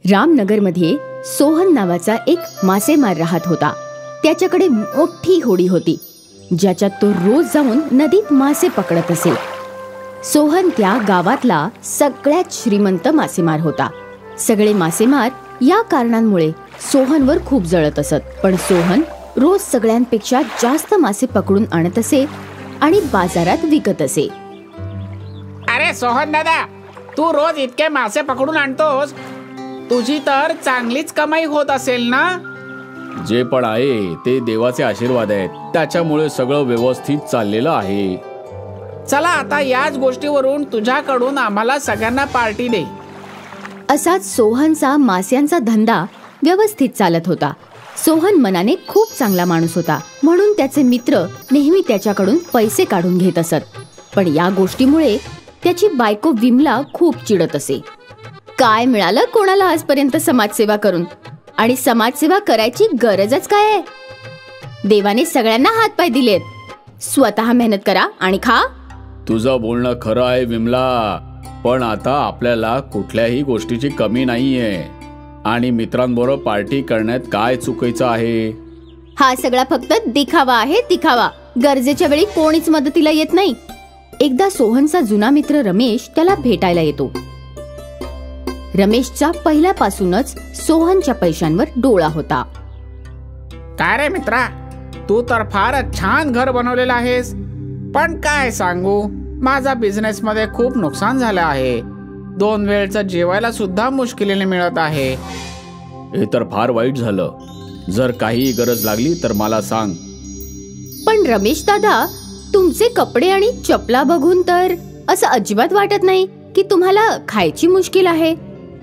रामनगरमध्ये सोहन नावाचा एक मासेमार राहत होता. त्याच्याकडे मोठी होडी होती, ज्याच्यात तो रोज जाऊन नदीत मासे पकडत असे. सोहन त्या गावातला सगळ्यात श्रीमंत मासेमार होता. सगळे मासेमार या कारणांमुळे सोहनवर खूप जळत असत. पण सोहन रोज सगळ्यांपेक्षा जास्त मासे पकडून आणत असे आणि बाजारात विकत असे. अरे सोहन दादा, तू रोज इतके मासे पकडून आणतोस, तुझी तर चांगलीच कमाई होत असेल ना? जे पण आहे ते देवाचे आशीर्वाद आहेत, त्याच्यामुळे सगळं व्यवस्थित चाललेलं आहे. चला आता याच गोष्टीवरून तुझ्याकडून आम्हाला सगळ्यांना पार्टी दे. असाच सोहनचा मास्यांचा धंदा व्यवस्थित चालत होता. सोहन मनाने खूप चांगला माणूस होता, म्हणून त्याचे मित्र नेहमी त्याच्याकडून पैसे काढून घेत असत. पण या गोष्टीमुळे त्याची बायको विमला खूप चिडत असे. काय मिळालं कोणाला आजपर्यंत समाजसेवा करून, आणि समाजसेवा करायची गरजच काय आहे? देवाने सगळ्यांना हातपाय दिलेत, स्वतः मेहनत करा आणि खा. तुझं बोलणं खरं आहे विमला, पण आता आपल्याला कुठल्याही गोष्टीची कमी नाहीये, आणि मित्रांबरोबर पार्टी करण्यात काय चुकीचं आहे? हा सगळा फक्त दिखावा आहे, दिखावा. गरजेच्या वेळी कोणीच मदतीला येत नाही. एकदा सोहनचा जुना मित्र रमेश त्याला भेटायला येतो. रमेशचा पहिल्यापासूनच सोहनच्या पैशांवर डोळा होता. काय रे मित्रा, तू तर फारच छान घर बनवलेलं आहेस, पण काय सांगू, माझा बिझनेस मध्ये खूप नुकसान झालं आहे. 2 वेळचं जेवायला सुद्धा मुश्किलीने मिळत आहे. हे तर फार वाईट झालं. जर काही गरज लागली तर मला सांग. पण रमेश दादा, तुमचे कपडे आणि चपला बघून तर असं अजिबात वाटत नाही की तुम्हाला खायची मुश्किल आहे.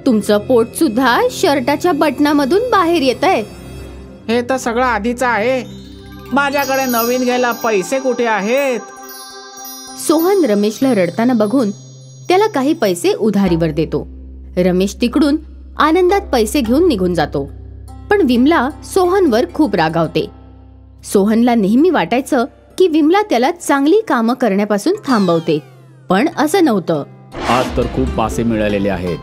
तुमचं पोट सुद्धा शर्टाच्या बटनामधून बाहेर येतंय. हे तर सगळं आधीच आहे. माझ्याकडे नवीन घ्यायला पैसे कुठे आहेत? सोहन रमेशला रडताना बघून त्याला काही पैसे उधारीवर देतो. रमेश तिकडून आनंदात पैसे घेऊन निघून जातो. पण विमला सोहनवर खूप रागावते. सोहनला नेहमी वाटायचं की विमला त्याला चांगली कामं करण्यापासून थांबवते, पण असं नव्हतं. आज तर खूप मासे मिळालेले आहेत,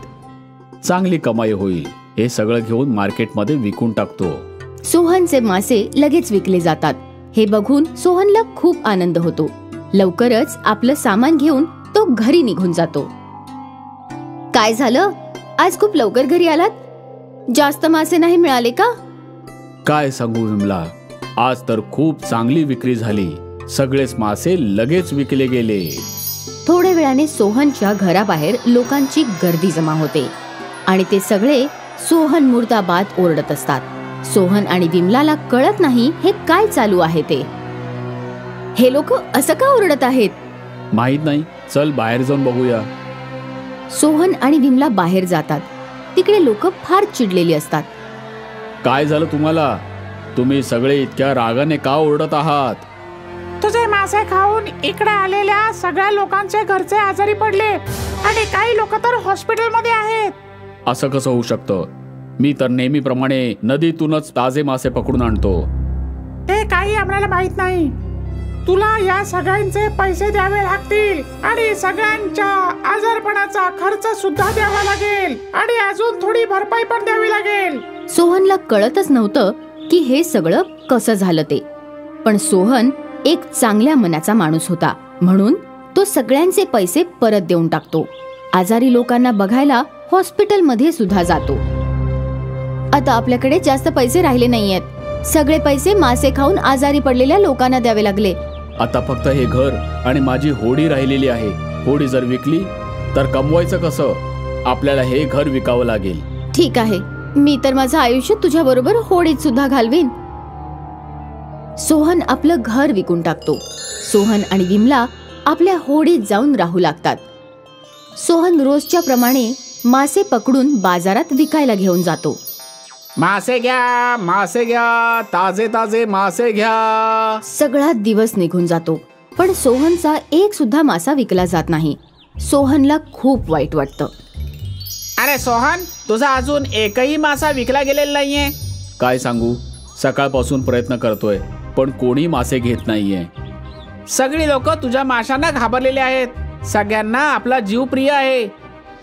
चांगली कमाई होईल. हे सगळं घेऊन मार्केटमध्ये विकून टाकतो. सोहनचे मासे लगेच विकले जातात. हे बघून सोहनला खूप आनंद होतो. लवकरच आपलं सामान घेऊन तो घरी निघून जातो. काय झालं, आज खूप लवकर घरी आलात? जास्त मासे नाही मिळाले का? काय सांगू विमला, आज तर खूप चांगली विक्री झाली. सगळेच मासे लगेच विकले गेले. थोड्या वेळाने सोहनच्या घराबाहेर लोकांची गर्दी जमा होते आणि ते सगळे सोहन मुर्दाबाद ओरडत असतात. सोहन आणि विमलाला कळत नाही हे काय चालू आहे ते. हे लोक असं का ओरडत आहेत? माहित नाही, चल बाहेर जाऊन बघूया. सोहन आणि विमला बाहेर जातात. तिकडे लोक फार चिडलेली असतात. काय झालं तुम्हाला? तुम्ही सगळे इतक्या रागाने का ओरडत आहात? तुझे मासे खाऊन इकडे आलेल्या सगळ्या लोकांचे घरचे आजारी पडले आणि काही लोक तर हॉस्पिटलमध्ये आहेत. असं कसं होऊ शकतं? मी तर नेहमीप्रमाणे नदीतूनच ताजे मासे पकडून आणतो. ते काही आम्हाला माहित नाही. तुला या सगळ्यांचे पैसे द्यावे लागतील आणि सगळ्यांच्या आजारपणाचा खर्च सुद्धा द्यावा लागेल आणि अजून थोडी भरपाई पण द्यावी लागेल. सोहनला कळतच नव्हतं की हे सगळं कसं झालं ते. पण सोहन एक चांगल्या मनाचा माणूस होता, म्हणून तो सगळ्यांचे पैसे परत देऊन टाकतो. आजारी लोकांना बघायला हॉस्पिटलमध्ये सुद्धा जातो. आता आपल्याकडे जास्त पैसे राहिले नाहीयेत. सगळे पैसे मासे खाऊन आजारी पडलेल्या लोकांना द्यावे लागले. आता फक्त हे घर आणि माझी होडी राहिलेली आहे. होडी जर विकली तर कमवायचं कसं? आपल्याला हे घर विकावं लागेल. ठीक आहे, मी तर माझं आयुष्य तुझ्या बरोबर होडीत सुद्धा घालवीन. सोहन आपलं घर विकून टाकतो. सोहन आणि विमला आपल्या होडीत जाऊन राहू लागतात. सोहन रोजच्या प्रमाणे मासे पकडून बाजारात विकायला घेऊन जातो. मासे घ्या, मासे घ्या, ताजे ताजे मासे घ्या. सगळा दिवस निघून जातो, पण सोहनचा एक सुद्धा मासा विकला जात नाही. सोहनला खूप वाईट वाटतं. अरे सोहन, तुझा अजून एकही मासा विकला गेलेला नाहीये. काय सांगू, सकाळपासून प्रयत्न करतोय पण कोणी मासे घेत नाहीये. सगळी लोक तुझ्या माशांना घाबरलेले आहेत. सगळ्यांना आपला जीव प्रिय आहे.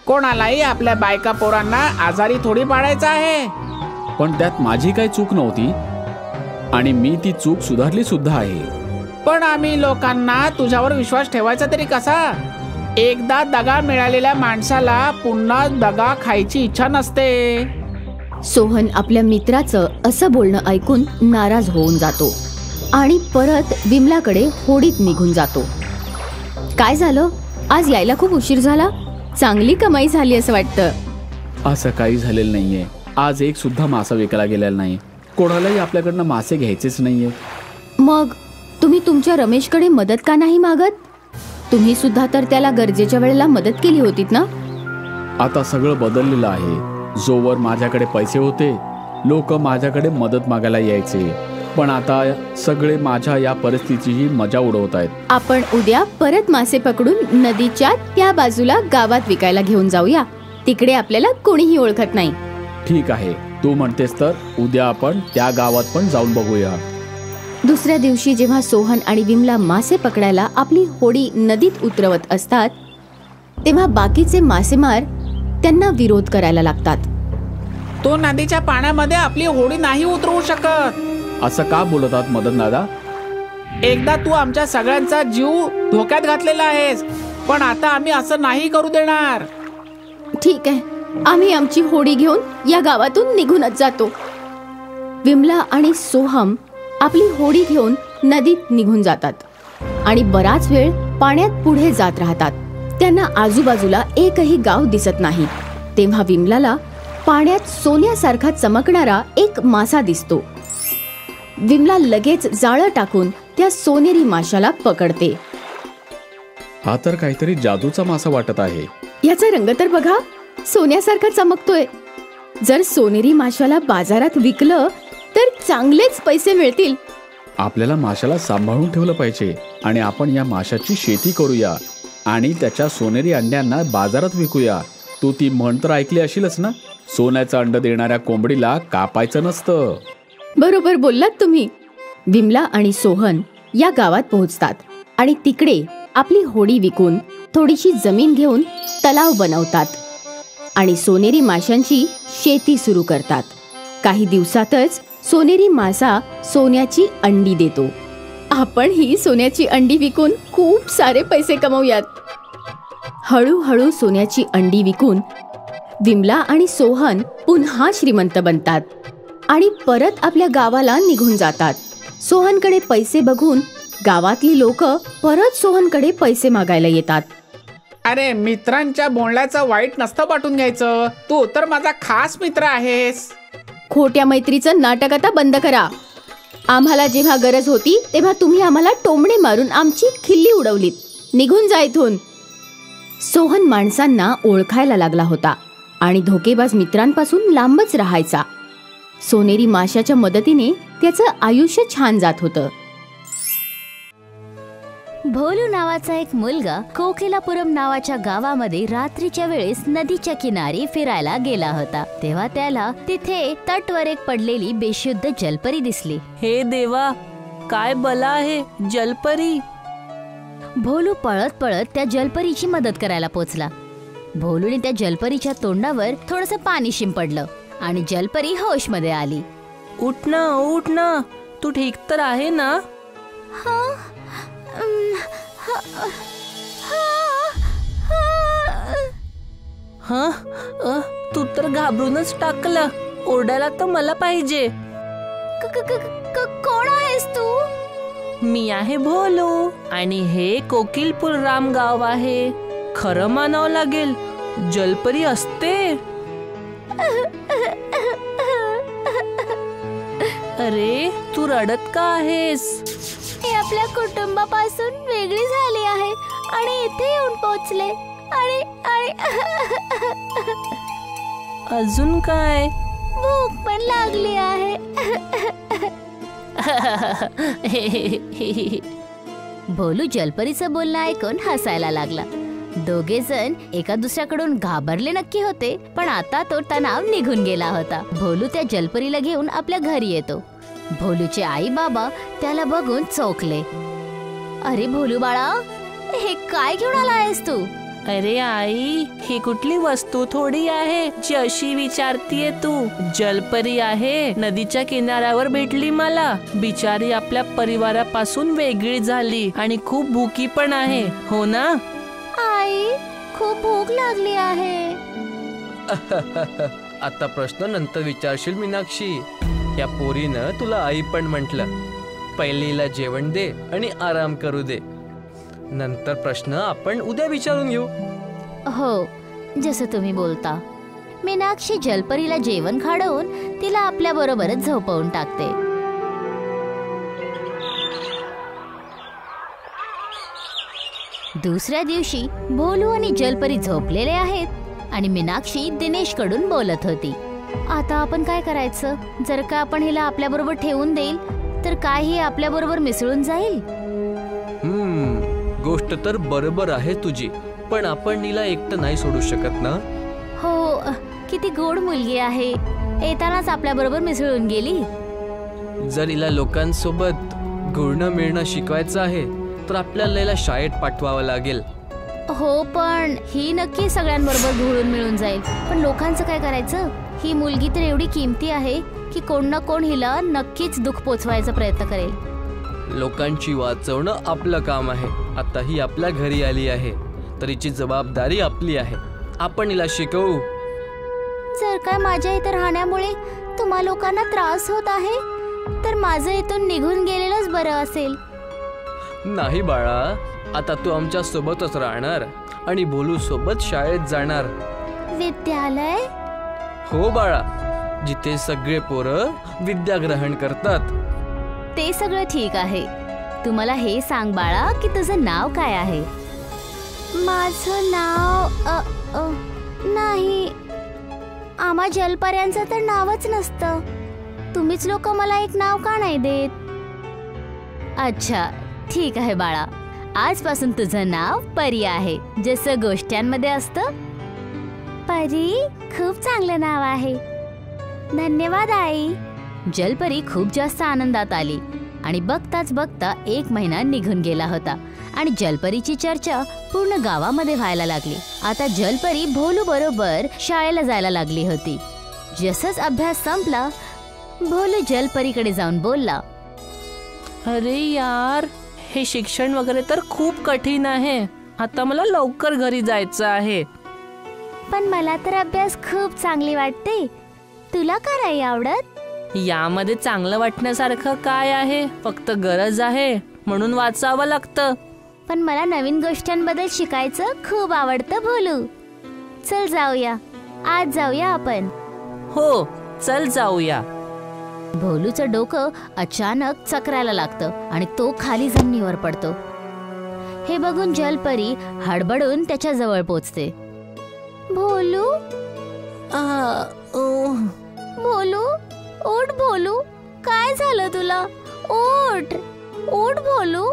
कोणालाही आपल्या बायका पोरांना आजारी थोडी पाडायचं आहे. पण त्यात माझी काही चूक नव्हती आणि मी ती चूक सुधारली सुद्धा आहे. पण आम्ही लोकांना तुझ्यावर विश्वास ठेवायचा तरी कसा? एकदा दगा मिळालेल्या माणसाला पुन्हा दगा खायची इच्छा नसते. सोहन आपल्या मित्राचं असं बोलणं ऐकून नाराज होऊन जातो आणि परत विमलाकडे होडीत निघून जातो. काय झालं? आज यायला खूप उशीर झाला. चांगली कमाई झाली असं वाटतं. असं काही झालेलं नाहीये. आज एक सुद्धा मासा विकला गेलेला नाही. कोणालाही आपल्याकडनं मासे घ्यायचेच नाहीये. मग तुम्ही तुमच्या रमेशकडे मदत का नाही मागत? तुम्ही सुद्धा तर त्याला गरजेच्या वेळेला मदत केली होतीत ना? आता सगळं बदललेलं आहे. जोवर माझ्याकडे पैसे होते लोक माझ्याकडे मदत मागायला यायचे, पण आता सगळे माझ्या या परिस्थितीची मजा उडवत आहेत. आपण उद्या परत मासे पकडून नदीच्या त्या बाजूला गावात विकायला घेऊन जाऊया. तिकडे आपल्याला कोणीही ओळखत नाही. ठीक आहे, तू म्हणतेस तर उद्या आपण त्या गावात पण जाऊन बघूया. दुसऱ्या दिवशी जेव्हा सोहन आणि विमला मासे पकडायला आपली होडी नदीत उतरवत असतात तेव्हा बाकीचे मासेमार त्यांना विरोध करायला लागतात. तो नदीच्या पाण्यामध्ये आपली होडी नाही उतरवू शकत. असं का बोलतात मदन दादा? एकदा तू आमच्या सगळ्यांचा जीव धोक्यात घातलेला आहेस, पण आता आम्ही असं नाही करू देणार. ठीक आहे, आम्ही आमची होडी घेऊन या गावातून निघूनच जातो. विमला आणि सोहम आपली होडी घेऊन नदीत निघून जातात आणि बराच वेळ पाण्यात पुढे जात राहतात. त्यांना आजूबाजूला एकही गाव दिसत नाही. तेव्हा विमलाला पाण्यात सोन्यासारखा चमकणारा एक मासा दिसतो. विमला लगेच जाळं टाकून त्या सोनेरी माशाला पकडते. हा तर काहीतरी जादूचा मासा वाटत आहे. याचा रंग तर बघा, सोन्यासारखा चमकतोय. जर सोनेरी माशाला बाजारात विकलं तर चांगलेच पैसे मिळतील. आपल्याला माशाला सांभाळून ठेवलं पाहिजे आणि आपण या माशाची शेती करूया आणि त्याच्या सोनेरी अंड्यांना बाजारात विकूया. तू ती म्हण तर ऐकली असेलच ना, सोन्याचं अंड देणाऱ्या कोंबडीला कापायचं नसतं. बरोबर बोललात तुम्ही. विमला आणि सोहन या गावात पोहोचतात आणि तिकडे आपली होडी विकून थोडीशी जमीन घेऊन तलाव बनवतात आणि सोनेरी माशांची शेती सुरू करतात. काही दिवसातच सोनेरी मासा सोन्याची अंडी देतो. आपण ही सोन्याची अंडी विकून खूप सारे पैसे कमवूयात. हळूहळू सोन्याची अंडी विकून विमला आणि सोहन पुन्हा श्रीमंत बनतात आणि परत आपल्या गावाला निघून जातात. सोहनकडे पैसे बघून गावातली लोक परत सोहनकडे पैसे मागायला येतात. अरे, मित्रांच्या बोलण्याचं वाईट नसतं वाटून घ्यायचं. तू तर माझा खास मित्र आहेस. खोट्या मैत्रीचं नाटक आता बंद करा. आम्हाला जेव्हा गरज होती तेव्हा तुम्ही आम्हाला टोमणे मारून आमची खिल्ली उडवलीत. निघून जा इथून. सोहन माणसांना ओळखायला लागला होता आणि धोकेबाज मित्रांपासून लांबच राहायचा. सोनेरी माशाच्या मदतीने त्याचं आयुष्य छान जात होतं. भोलू नावाचा एक मुलगा कोकिलापुरम नावाच्या गावामध्ये रात्रीच्या वेळेस नदीच्या किनारी फिरायला गेला होता. तेव्हा त्याला तिथे तटवर एक पडलेली बेशुद्ध जलपरी दिसली. हे देवा, काय बला आहे जलपरी. भोलू पळत पळत त्या जलपरीची मदत करायला पोचला. भोलूने त्या जलपरीच्या तोंडावर थोडंसं पाणी शिंपडलं आणि जलपरी होश मध्ये आली. उठ ना, तू ठीक तर आहे ना? तू तर घाबरूनच टाकलं. ओरडायला तर मला पाहिजे. कोण आहेस तू? मी आहे भोलू आणि हे कोकिलपुरम गाव आहे. खरं मानावं लागेल, जलपरी असते. अरे, तू रडत का आहेस? मी आपल्या कुटुंबापासून वेगळी झाली आहे आणि इथे येऊन पोहोचले आणि अजून काय? भूक पण लागली आहे. भोलू जलपरीचं बोलणं ऐकून हसायला लागला. दोघे जण एका दुसऱ्याकडून घाबरले नक्की होते, पण आता तो तणाव निघून गेला होता. भोलू त्या जलपरीला घेऊन आपल्या घरी येतो. भोलूचे आई बाबा त्याला बघून चौकले. अरे भोलू बाळा, हे काय घेऊन आला आहेस तू? अरे आई, ही कुठली वस्तू थोडी आहे जी अशी विचारतीये तू? जलपरी आहे, नदीच्या किनाऱ्यावर भेटली मला. बिचारी आपल्या परिवारापासून वेगळी झाली आणि खूप भुकी पण आहे, हो ना? आई, खूप भूक लागली आहे. आता प्रश्न नंतर विचारशील मीनाक्षी. या पोरीनं तुला आई पण म्हटलं. पहिलीला जेवण दे आणि आराम करू दे. नंतर प्रश्न आपण उद्या विचारून घेऊ. हो, जसं तुम्ही बोलता. मीनाक्षी जलपरीला जेवण खाडवून तिला आपल्या बरोबरच झोपवून टाकते. दुसऱ्या दिवशी भोलू आणि जलपरी झोपलेले आहेत आणि मीनाक्षी दिनेश कडून बोलत होती. आता आपण काय करायचं? जर का आपण हिला आपल्या बरोबर ठेवून देईल तर काय ही आपल्या बरोबर मिसळून जाईल? गोष्ट तर बरोबर आहे तुझी, पण आपण हिला एकटं नाही सोडू शकत ना. हो, किती गोड मुलगी आहे, येतानाच आपल्या बरोबर मिसळून गेली. जर हिला लोकांसोबत घुळणं मिळणं शिकवायचं आहे तर आपल्याला हिला शाळेत पाठवावं लागेल. हो, पण ही नक्की सगळ्यांबरोबर घुळून मिळून जाईल. पण लोकांचं काय करायचं? ही मुलगी तर एवढी किमती आहे की कोण ना कोण हिला नक्कीच दुःख पोचवायचा प्रयत्न करेल. लोकांची वाचवणं आपलं काम आहे. आता ही आपल्या घरी आली आहे तर हिची जबाबदारी आपली आहे. आपण हिला शिकवू. जर काय माझ्या इथं राहण्यामुळे तुम्हा लोकांना त्रास होत आहे तर माझं इथून निघून गेलेलंच बरं असेल. नाही बाळा, आता तू आमच्या सोबतच राहणार आणि भोलू सोबत शाळेत जाणार. विद्यालय? हो बाळा, जिथे सगळे पोरं विद्या ग्रहण करतात. ते सगळं ठीक आहे. तू मला हे सांग बाळा की तुझं नाव काय आहे? माझं नाव नाही, आम्हा जलपर्यांचं तर नावच नसतं. तुम्हीच लोक मला एक नाव का नाही देत? अच्छा, ठीक आहे बाळा. आजपासून तुझं नाव परी आहे, जसं गोष्टांमध्ये असतं. परी खूप चांगलं नाव आहे. धन्यवाद आई. जलपरी खूप जास्त आनंदात आली आणि बघताच बघता 1 महिना निघून गेला होता आणि जलपरीची चर्चा पूर्ण गावामध्ये व्हायला लागली. आता जलपरी भोलू बरोबर शाळेला जायला लागली होती. जसंच अभ्यास संपला, भोलू जलपरीकडे जाऊन बोलला, अरे यार, हे शिक्षण वगैरे तर खूप कठीण आहे. आता मला लवकर घरी जायचं आहे. पण मला तर अभ्यास खूप चांगली वाटते. तुला का नाही आवडत? यामध्ये चांगलं वाटण्यासारखं काय आहे? फक्त गरज आहे म्हणून वाचावं लागतं. पण मला नवीन गोष्टींबद्दल शिकायचं खूप आवडतं भोलू. चल जाऊया, आज जाऊया आपण. हो, चल जाऊया. भोलूचं डोकं अचानक चक्रायला लागतं आणि तो खाली जमिनीवर पडतो. हे बघून जलपरी हडबडून त्याच्या जवळ पोचते. भोलू, भोलू, उठ भोलू, काय झालं तुला? उठ, उठ भोलू.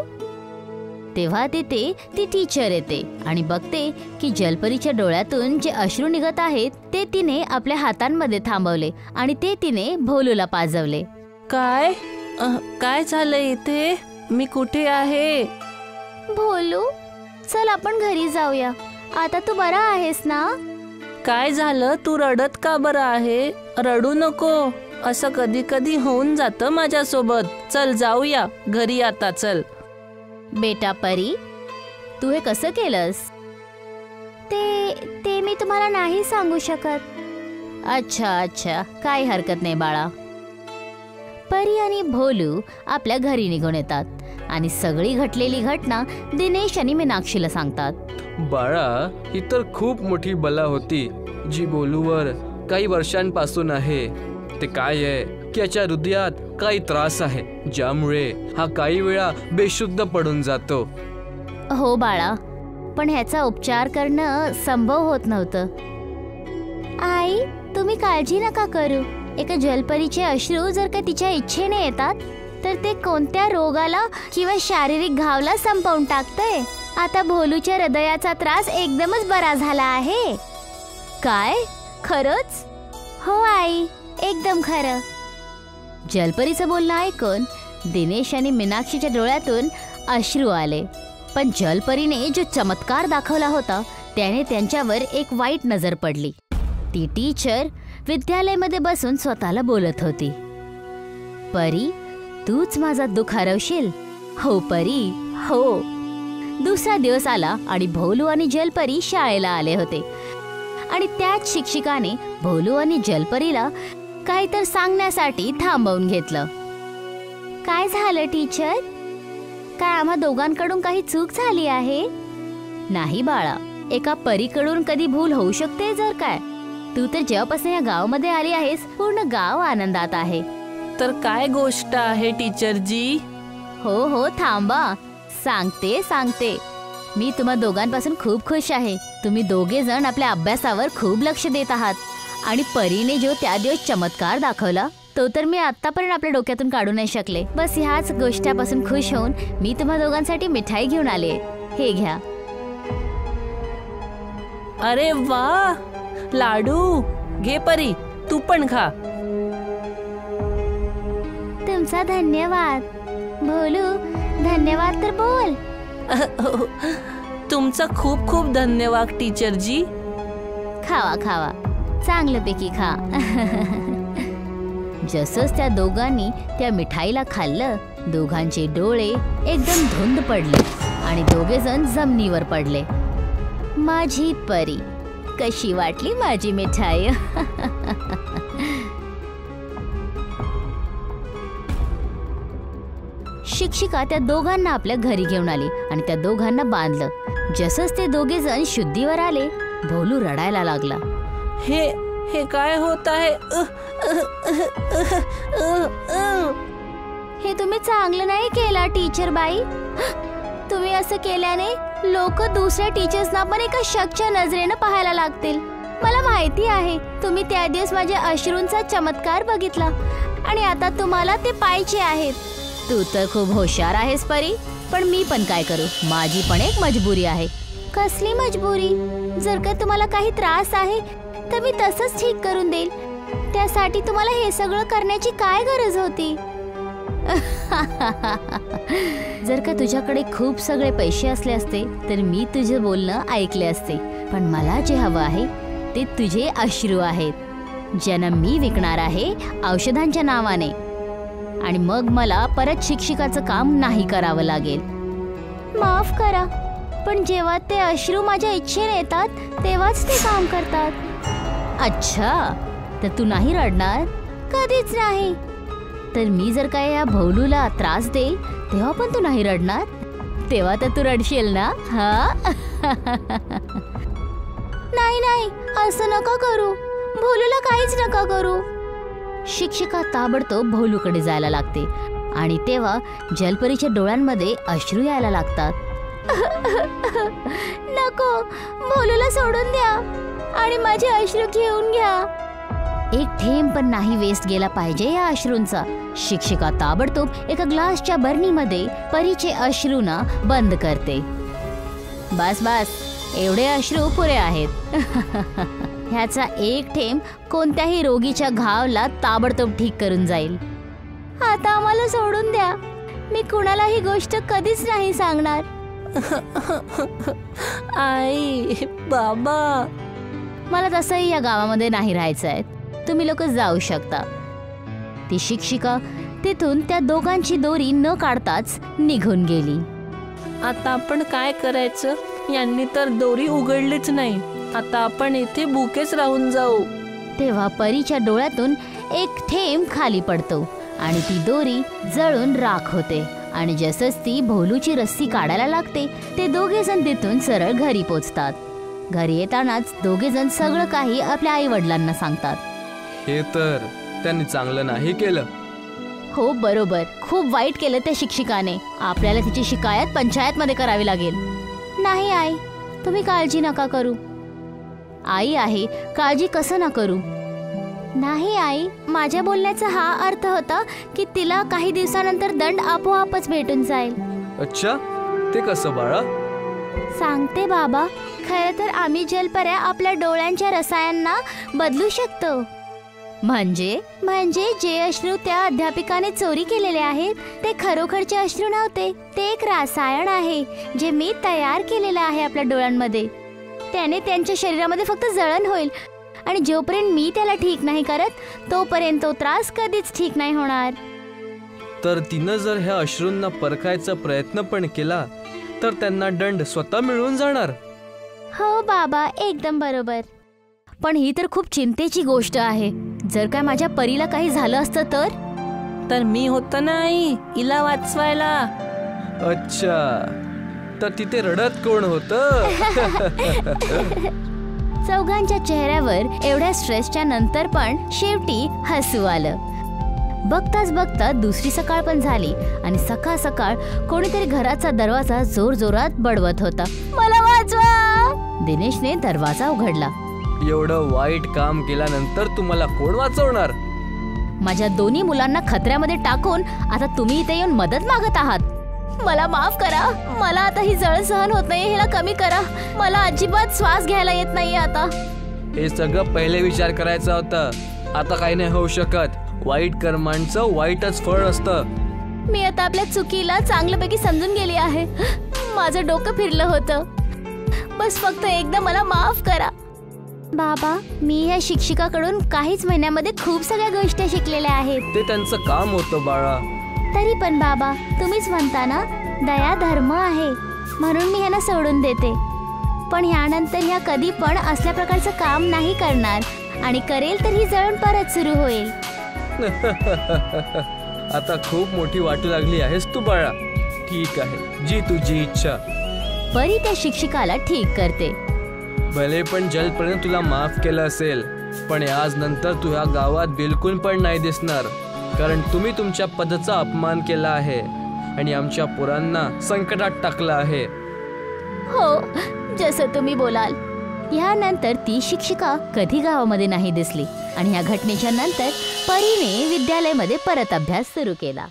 तेव्हा तिथे ती टीचर येते आणि बघते की जलपरीच्या डोळ्यातून जे अश्रू निघत आहेत ते तिने आपल्या हातांमध्ये थांबवले आणि ते तिने भोलूला पाजवले. काय काय झालं इथे? मी कुठे आहे? भोलू, चल आपण घरी जाऊया. आता तू बरा आहेस ना? काय झालं? तू रडत का बरं आहे? रडू नको. असं कधी कधी होऊन जातं माझ्यासोबत. चल जाऊया घरी आता, चल. बेटा परी, तू हे कसं केलंस? ते मी तुम्हाला नाही सांगू शकत. अच्छा अच्छा, काही हरकत नाही बाळा. परी आणि भोलू आपल्या घरी निघून येतात आणि सगळी घडलेली घटना दिनेश आणि मीनाक्षीला सांगतात. बाळा, ही तर खूप मोठी बला होती जी भोलूवर काही वर्षांपासून आहे. ते काय आहे की याच्या हृदयात काही त्रास आहे ज्यामुळे हा काही वेळा बेशुद्ध पडून जातो. हो बाळा, पण ह्याचा उपचार करणं संभव होत नव्हतं. आई, तुम्ही काळजी नका करू. एका जलपरीचे अश्रू जर का तिच्या इच्छेने येतात तर ते कोणत्या रोगाला किंवा शारीरिक घावला संपवून टाकतंय. आता भोलूच्या हृदयाचा त्रास एकदमच बरा झाला आहे. काय? खरंच? हो आई, एकदम खरं. जलपरीचं बोलणं ऐकून दिनेश आणि मीनाक्षीच्या डोळ्यातून अश्रू आले. पण जलपरीने जो चमत्कार दाखवला होता त्याने त्यांच्यावर एक वाईट नजर पडली. ती टीचर विद्यालयामध्ये बसून स्वतःला बोलत होती, परी, तूच माझा दुःख हरवशील. हो परी, हो. दुसरा दिवस आला आणि भोलू आणि जलपरी शाळेला आले होते. आणि त्याच शिक्षिकाने भोलू आणि जलपरीला काहीतरी सांगण्यासाठी थांबवून घेतलं. काय झालं टीचर? काय आम्हा दोघांकडून काही चूक झाली आहे? नाही बाळा, एका परीकडून कधी भूल होऊ शकते जर काय. तू तर जेव्हापासून या गावामध्ये आली आहेस पूर्ण गाव आनंदात आहे. तर काय गोष्ट आहे टीचरजी? हो थांबा, सांगते. मी तुम्हा दोघांपासून खूप खुश आहे. तुम्ही दोघे जण आपल्या अभ्यासावर खूप लक्ष देत आहात. आणि परीने जो त्या दिवस चमत्कार दाखवला तो तर मी आतापर्यंत आपल्या डोक्यातून काढू नाही शकले. बस ह्याच गोष्टीपासून खुश होऊन मी तुम्हा दोघांसाठी मिठाई घेऊन आले. हे घ्या. अरे वा, लाडू. घे परी, तू पण खा. तुमचा धन्यवाद. भोलू, धन्यवाद तर बोल. तुमचा खूप खूप धन्यवाद टीचरजी. खावा, चांगल्यापैकी खा. जसंच त्या दोघांनी त्या मिठाईला खाल्लं, दोघांचे डोळे एकदम धुंद पडले आणि दोघे जण जमिनीवर पडले. माझी परी, कशी वाटली माझी मिठाई? शिक्षिका त्या दोघांना आपल्या घरी घेऊन आली आणि त्या दोघांना बांधलं. जसंच ते दोघे जण शुद्धीवर आले, भोलू रडायला लागला. हे काय होत आहे? हे तुम्ही चांगलं नाही केलं टीचर बाई. तुम्ही असं केल्याने लोक दुसऱ्या टीचर्सना पण एका शकच्या नजरेनं पाहायला लागतील. मला माहिती आहे तुम्ही त्या दिवस माझ्या अश्रूंचा चमत्कार बघितला आणि आता तुम्हाला ते पाहिजे आहेत. तू तर खूप हुशार आहेस परी, पण मी पण काय करू, माझी पण एक मजबुरी आहे. कसली मजबुरी? जर का तुम्हाला काही त्रास आहे तर मी तसंच ठीक करून देईल. त्यासाठी तुम्हाला हे सगळं करण्याची काय गरज होती? जर का तुझ्याकडे खूप सगळे पैसे असले असते तर मी तुझे बोलणं ऐकले असते. पण मला जे हवं आहे ते तुझे अश्रू आहेत, ज्यांना मी विकणार आहे औषधांच्या नावाने. आणि मग मला परत शिक्षकाचं काम नाही करावं लागेल. माफ करा, पण जेव्हा ते अश्रू माझ्या इच्छेने येतात तेव्हाच ते काम करतात. अच्छा, तर तू नाही रडणार? कधीच नाही. तर मी जर काय या भोलूला त्रास देईल तेव्हा पण तू नाही रडणार? तेव्हा तर तू रडशील ना? हा? नाही, असं नका करू. भोलूला काहीच नका करू. शिक्षिका ताबडतोब भोलूकडे जायला लागते आणि तेव्हा जलपरीच्या डोळ्यांमध्ये अश्रू यायला लागतात. नको, भोलूला सोडून द्या आणि माझे अश्रू घेऊन घ्या. एक थेंब पण नाही वेस्ट गेला पाहिजे या अश्रूंचा. शिक्षिका ताबडतोब एका ग्लासच्या बरणीमध्ये परीचे अश्रूंना बंद करते. बस, एवढे अश्रू पुरे आहेत. ह्याचा एक थेंब कोणत्याही रोगीच्या घावला ताबडतोब ठीक करून जाईल. आता आम्हाला सोडून द्या. मी कुणाला ही गोष्ट कधीच नाही सांगणार. आई, बाबा, मला तसंही या गावामध्ये नाही राहायचंय. तुम्ही लोक जाऊ शकता. ती शिक्षिका तिथून त्या दोघांची दोरी न काढताच निघून गेली. आता आपण काय करायचं? यांनी तर दोरी उघडलीच नाही. आता आपण इथे भुकेच राहून जाऊ. तेव्हा परीच्या डोळ्यातून एक थेंब खाली पडतो आणि ती दोरी जळून राख होते. आणि जसंच ती भोलूची रस्सी काढायला लागते ते दोघे जण तिथून सरळ घरी पोचतात. घरी येतानाच दोघे जण सगळं काही आपल्या आई वडिलांना सांगतात. हे तर त्यांनी चांगलं नाही केलं. हो बरोबर, खूप वाईट केलं त्या शिक्षिकाने. आपल्याला तिची शिकायत पंचायत मध्ये करावी लागेल. नाही आई, तुम्ही काळजी नका करू. आई आहे, काळजी कसं ना करू. नाही आई, माझ्या बोलण्याचा हा अर्थ होता की तिला काही दिवसानंतर दंड आपोआपच भेटून जाईल. अच्छा, ते कसं बाळा? सांगते बाबा. खरं तर आम्ही जलपऱ्या आपल्या डोळ्यांच्या रसायनांना बदलू शकतो. म्हणजे जे अश्रू त्या अध्यापिकाने चोरी केलेले आहेत ते खरोखरचे अश्रू नव्हते. ते एक रसायन आहे जे मी तयार केलेलं आहे आपल्या डोळ्यांमध्ये. त्याने त्यांच्या शरीरामध्ये फक्त जळण होईल आणि जोपर्यंत मी त्याला ठीक नाही करत तोपर्यंत तो त्रास कधीच ठीक नाही होणार. तर तिनं जर ह्या अश्रूंना परखायचा प्रयत्न पण केला तर त्यांना दंड स्वतः मिळून जाणार. हो बाबा, एकदम बरोबर. पण ही तर खूप चिंतेची गोष्ट आहे. जर काय माझ्या परीला काही झालं असतं तर मी होतो ना आई हिला वाचवायला. अच्छा, तर तिथे रडत कोण होतं? चौघांच्या चेहऱ्यावर एवढ्या स्ट्रेसच्या नंतर पण शेवटी हसू आलं. बघताच बघता दुसरी सकाळ पण झाली आणि सकाळ सकाळ कोणीतरी घराचा दरवाजा जोर जोरात बडवत होता. मला वाचवा. दिनेशने दरवाजा उघडला. एवढं वाईट काम केल्यानंतर तुम्हाला कोण वाचवणार? माझ्या दोन्ही मुलांना खतऱ्यामध्ये टाकून आता तुम्ही इथे येऊन मदत मागत आहात. मला माफ करा. मला आता ही जळ सहन होत नाही. ह्याला कमी करा. मला अजिबात श्वास घ्यायला येत नाहीये आता. हे सगळं पहिले विचार करायचा होता. आता काही नाही होऊ शकत. वाईट कर्मांचं वाईटच फळ असतं. मी आता आपल्या चुकीला चांगल्यापैकी समजून गेली आहे. माझं डोकं फिरलं होतं. बस फक्त एकदा मला माफ करा. बाबा, मी या शिक्षिकाकडून काहीच महिन्यामध्ये खूप सगळ्या गोष्टी शिकलेल्या आहेत. ते त्यांचं काम होतं बाळा. तरी पण बाबा, तुम्हीच म्हणता ना दया धर्म आहे, म्हणून मी ह्यांना सोडून देते. पण ह्यानंतर ह्या कधी पण असल्या प्रकारचं काम नाही करणार आणि करेल तर ही जळण परत सुरू होईल. आता खूप मोठी वाटू लागली आहेस तू बाळा. ठीक आहे, जी तुझी इच्छा. परी त्या शिक्षिकाला ठीक करते. भले पण जलपर्यंत तुला माफ केलं असेल, पण आज नंतर तू ह्या गावात बिलकुल पण नाही दिसणार. कारण तुम्ही तुमच्या पदाचा अपमान केला आहे आणि आमच्या पोरांना संकटात टाकलं आहे. हो, जसं तुम्ही बोलाल. यानंतर ती शिक्षिका कधी गावामध्ये नाही दिसली आणि या घटनेच्या नंतर परीने विद्यालयामध्ये परत अभ्यास सुरू केला.